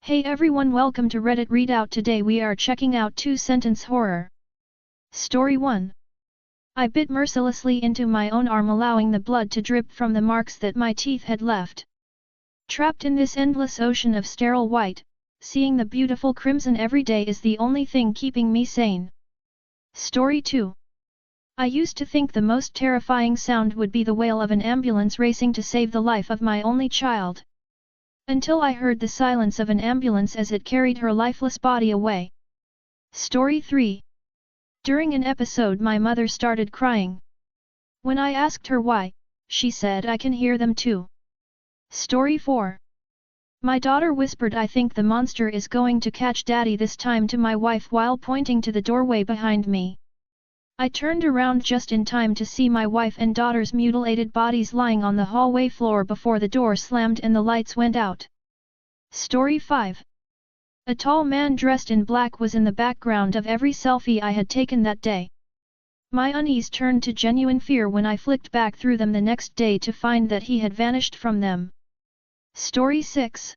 Hey everyone, welcome to Reddit Readout. Today we are checking out 2-sentence horror. Story 1. I bit mercilessly into my own arm, allowing the blood to drip from the marks that my teeth had left. Trapped in this endless ocean of sterile white, seeing the beautiful crimson every day is the only thing keeping me sane. Story 2. I used to think the most terrifying sound would be the wail of an ambulance racing to save the life of my only child. Until I heard the silence of an ambulance as it carried her lifeless body away. Story 3. During an episode my mother started crying. When I asked her why, she said I can hear them too. Story 4. My daughter whispered, I think the monster is going to catch daddy this time, to my wife while pointing to the doorway behind me. I turned around just in time to see my wife and daughter's mutilated bodies lying on the hallway floor before the door slammed and the lights went out. Story 5. A tall man dressed in black was in the background of every selfie I had taken that day. My unease turned to genuine fear when I flicked back through them the next day to find that he had vanished from them. Story 6.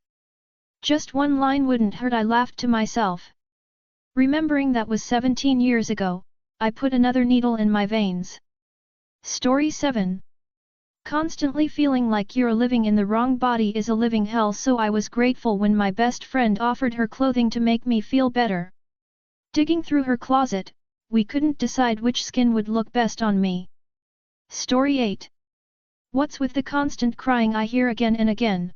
Just one line wouldn't hurt, I laughed to myself. Remembering that was 17 years ago, I put another needle in my veins. Story 7. Constantly feeling like you're living in the wrong body is a living hell, so I was grateful when my best friend offered her clothing to make me feel better. Digging through her closet, we couldn't decide which skin would look best on me. Story 8. What's with the constant crying I hear again and again?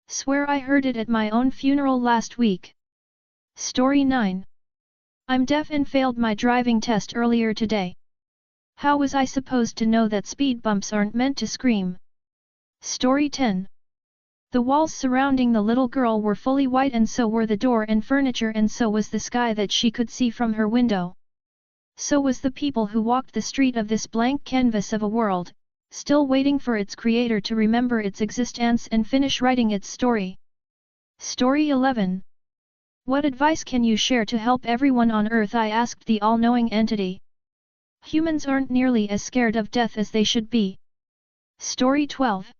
Swear I heard it at my own funeral last week. Story 9. I'm deaf and failed my driving test earlier today. How was I supposed to know that speed bumps aren't meant to scream? Story 10. The walls surrounding the little girl were fully white, and so were the door and furniture, and so was the sky that she could see from her window. So was the people who walked the street of this blank canvas of a world, still waiting for its creator to remember its existence and finish writing its story. Story 11. What advice can you share to help everyone on Earth? I asked the all-knowing entity. Humans aren't nearly as scared of death as they should be. Story 12.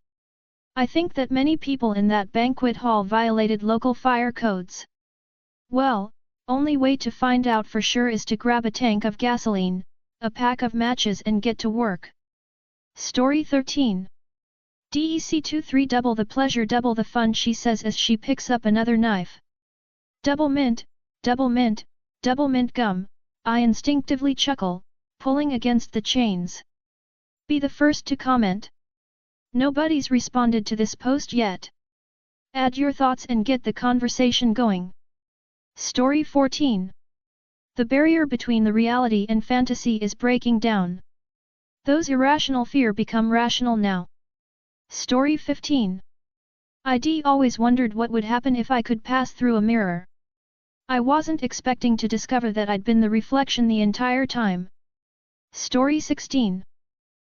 I think that many people in that banquet hall violated local fire codes. Well, only way to find out for sure is to grab a tank of gasoline, a pack of matches, and get to work. Story 13. DEC23 double the pleasure, double the fun, she says as she picks up another knife. Double mint gum, I instinctively chuckle, pulling against the chains. Be the first to comment. Nobody's responded to this post yet. Add your thoughts and get the conversation going. Story 14. The barrier between the reality and fantasy is breaking down. Those irrational fear become rational now. Story 15. I'd always wondered what would happen if I could pass through a mirror. I wasn't expecting to discover that I'd been the reflection the entire time. Story 16.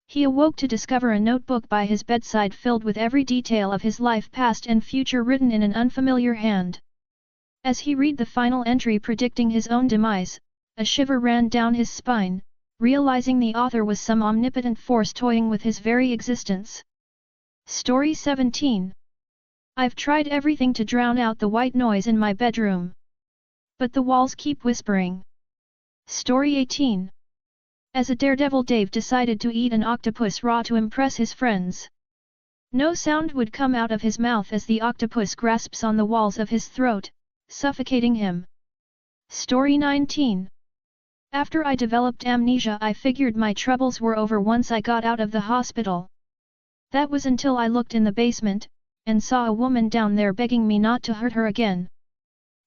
He awoke to discover a notebook by his bedside filled with every detail of his life, past and future, written in an unfamiliar hand. As he read the final entry predicting his own demise, a shiver ran down his spine, realizing the author was some omnipotent force toying with his very existence. Story 17. I've tried everything to drown out the white noise in my bedroom. But the walls keep whispering. Story 18. As a daredevil, Dave decided to eat an octopus raw to impress his friends. No sound would come out of his mouth as the octopus grasps on the walls of his throat, suffocating him. Story 19. After I developed amnesia, I figured my troubles were over once I got out of the hospital. That was until I looked in the basement, and saw a woman down there begging me not to hurt her again.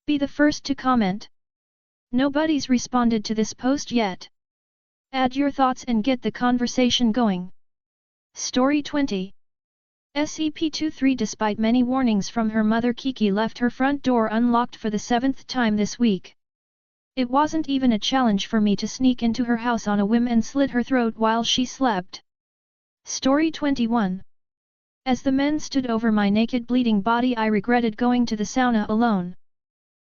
Be the first to comment. Nobody's responded to this post yet. Add your thoughts and get the conversation going. Story 20. SCP-23. Despite many warnings from her mother, Kiki left her front door unlocked for the 7th time this week. It wasn't even a challenge for me to sneak into her house on a whim and slit her throat while she slept. Story 21. As the men stood over my naked bleeding body, I regretted going to the sauna alone.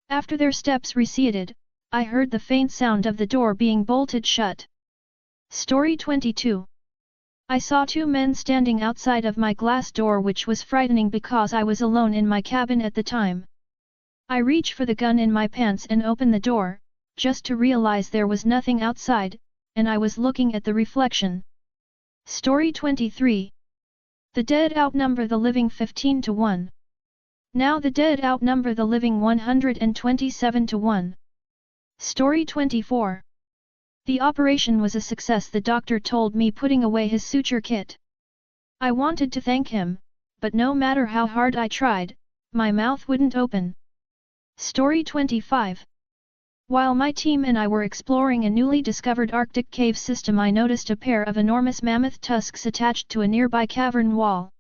After their steps receded, I heard the faint sound of the door being bolted shut. Story 22. I saw two men standing outside of my glass door, which was frightening because I was alone in my cabin at the time. I reach for the gun in my pants and open the door, just to realize there was nothing outside, and I was looking at the reflection. Story 23. The dead outnumber the living 15 to 1. Now the dead outnumber the living 127 to 1. Story 24. The operation was a success, the doctor told me, putting away his suture kit. I wanted to thank him, but no matter how hard I tried, my mouth wouldn't open. Story 25. While my team and I were exploring a newly discovered Arctic cave system, I noticed a pair of enormous mammoth tusks attached to a nearby cavern wall.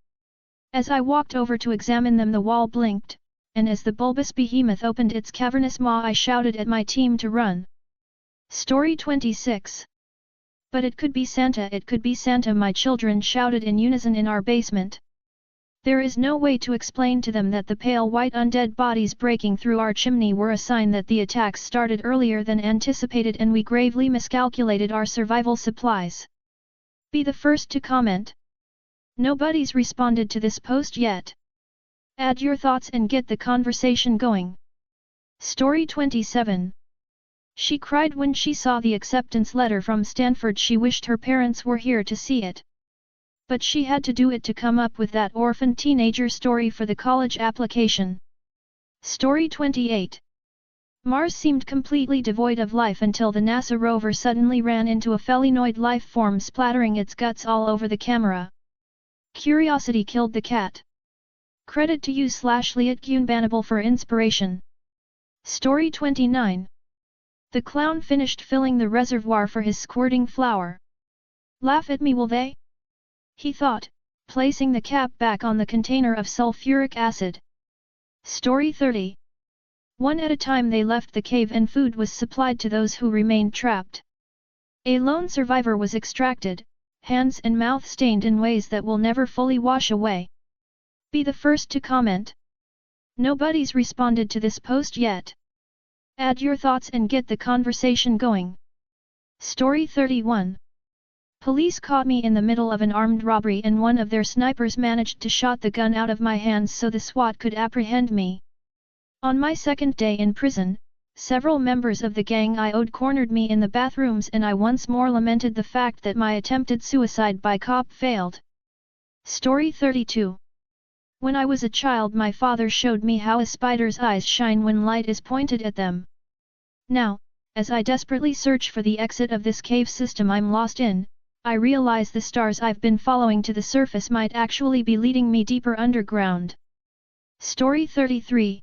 As I walked over to examine them, the wall blinked, and as the bulbous behemoth opened its cavernous maw, I shouted at my team to run. Story 26. But it could be Santa, it could be Santa, my children shouted in unison in our basement. There is no way to explain to them that the pale white undead bodies breaking through our chimney were a sign that the attacks started earlier than anticipated and we gravely miscalculated our survival supplies. Be the first to comment. Nobody's responded to this post yet. Add your thoughts and get the conversation going. Story 27. She cried when she saw the acceptance letter from Stanford. She wished her parents were here to see it. But she had to do it to come up with that orphan teenager story for the college application. Story 28. Mars seemed completely devoid of life until the NASA rover suddenly ran into a felinoid life form, splattering its guts all over the camera. Curiosity killed the cat. Credit to you/Liatgunbanable for inspiration. Story 29. The clown finished filling the reservoir for his squirting flower. Laugh at me, will they? He thought, placing the cap back on the container of sulfuric acid. Story 30. One at a time they left the cave and food was supplied to those who remained trapped. A lone survivor was extracted, hands and mouth stained in ways that will never fully wash away. Be the first to comment. Nobody's responded to this post yet. Add your thoughts and get the conversation going. Story 31. Police caught me in the middle of an armed robbery and one of their snipers managed to shot the gun out of my hands so the SWAT could apprehend me. On my second day in prison, several members of the gang I owed cornered me in the bathrooms and I once more lamented the fact that my attempted suicide by cop failed. Story 32. When I was a child, my father showed me how a spider's eyes shine when light is pointed at them. Now, as I desperately search for the exit of this cave system I'm lost in, I realize the stars I've been following to the surface might actually be leading me deeper underground. Story 33.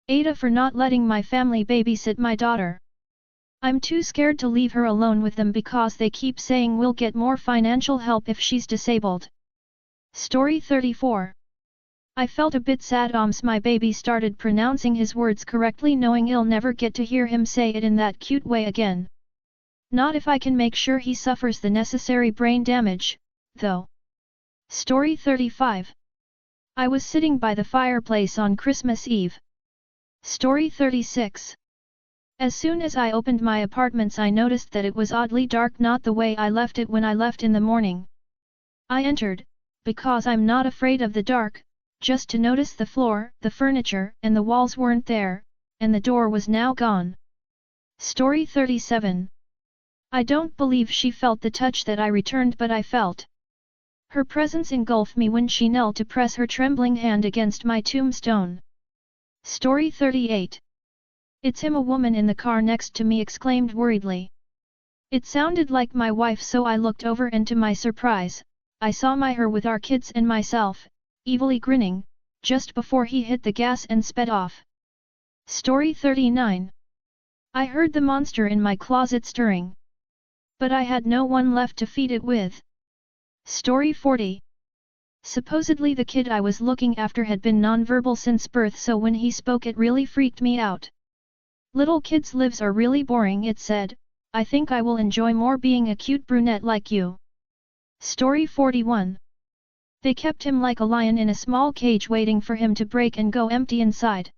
Ada for not letting my family babysit my daughter. I'm too scared to leave her alone with them because they keep saying we'll get more financial help if she's disabled. Story 34. I felt a bit sad. My baby started pronouncing his words correctly, knowing I'll never get to hear him say it in that cute way again. Not if I can make sure he suffers the necessary brain damage, though. Story 35. I was sitting by the fireplace on Christmas Eve. Story 36. As soon as I opened my apartments, I noticed that it was oddly dark, not the way I left it when I left in the morning. I entered, because I'm not afraid of the dark, just to notice the floor, the furniture, and the walls weren't there, and the door was now gone. Story 37. I don't believe she felt the touch that I returned, but I felt. Her presence engulfed me when she knelt to press her trembling hand against my tombstone. Story 38. It's him, a woman in the car next to me exclaimed worriedly. It sounded like my wife, so I looked over and to my surprise, I saw her with our kids and myself, evilly grinning, just before he hit the gas and sped off. Story 39. I heard the monster in my closet stirring. But I had no one left to feed it with. Story 40. Supposedly the kid I was looking after had been nonverbal since birth, so when he spoke it really freaked me out. Little kids' lives are really boring, it said. I think I will enjoy more being a cute brunette like you. Story 41. They kept him like a lion in a small cage, waiting for him to break and go empty inside.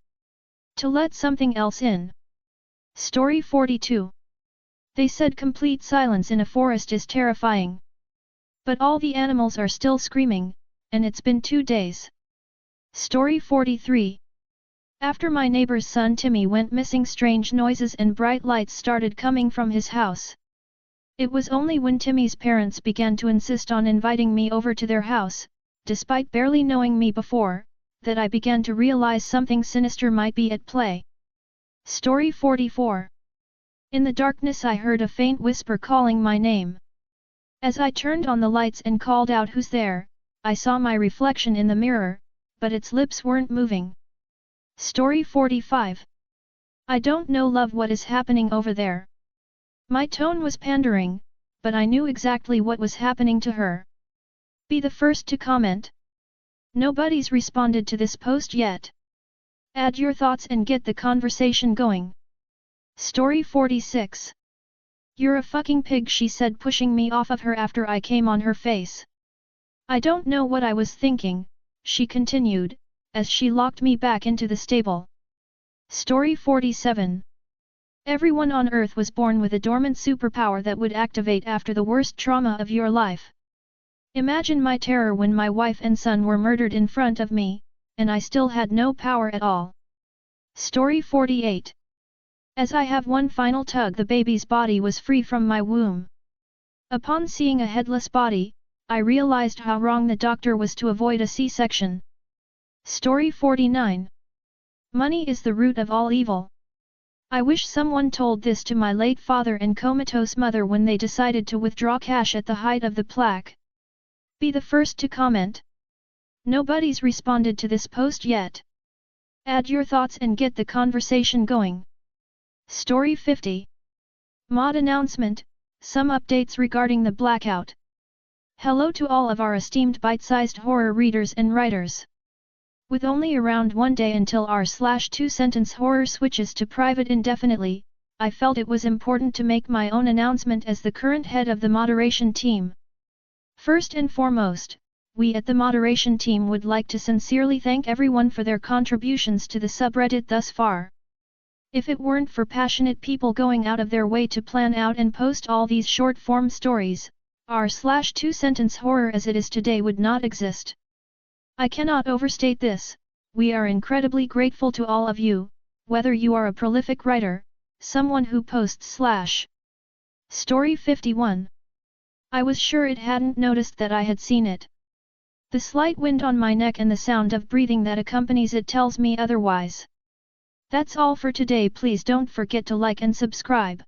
To let something else in. Story 42. They said complete silence in a forest is terrifying. But all the animals are still screaming, and it's been 2 days. Story 43. After my neighbor's son Timmy went missing, strange noises and bright lights started coming from his house. It was only when Timmy's parents began to insist on inviting me over to their house, despite barely knowing me before, that I began to realize something sinister might be at play. Story 44. In the darkness I heard a faint whisper calling my name. As I turned on the lights and called out "Who's there?" I saw my reflection in the mirror, but its lips weren't moving. Story 45. I don't know, love, what is happening over there. My tone was pandering, but I knew exactly what was happening to her. Be the first to comment. Nobody's responded to this post yet. Add your thoughts and get the conversation going. Story 46. You're a fucking pig, she said, pushing me off of her after I came on her face. I don't know what I was thinking, she continued, as she locked me back into the stable. Story 47. Everyone on Earth was born with a dormant superpower that would activate after the worst trauma of your life. Imagine my terror when my wife and son were murdered in front of me, and I still had no power at all. Story 48. As I have one final tug, the baby's body was free from my womb. Upon seeing a headless body, I realized how wrong the doctor was to avoid a C-section. Story 49. Money is the root of all evil. I wish someone told this to my late father and comatose mother when they decided to withdraw cash at the height of the plague. Be the first to comment. Nobody's responded to this post yet. Add your thoughts and get the conversation going. Story 50. Mod announcement, some updates regarding the blackout. Hello to all of our esteemed bite-sized horror readers and writers. With only around 1 day until r/2-sentence horror switches to private indefinitely, I felt it was important to make my own announcement as the current head of the moderation team. First and foremost, we at the moderation team would like to sincerely thank everyone for their contributions to the subreddit thus far. If it weren't for passionate people going out of their way to plan out and post all these short-form stories, r/2-sentence horror as it is today would not exist. I cannot overstate this. We are incredibly grateful to all of you, whether you are a prolific writer, someone who posts / Story 51. I was sure it hadn't noticed that I had seen it. The slight wind on my neck and the sound of breathing that accompanies it tells me otherwise. That's all for today. Please don't forget to like and subscribe.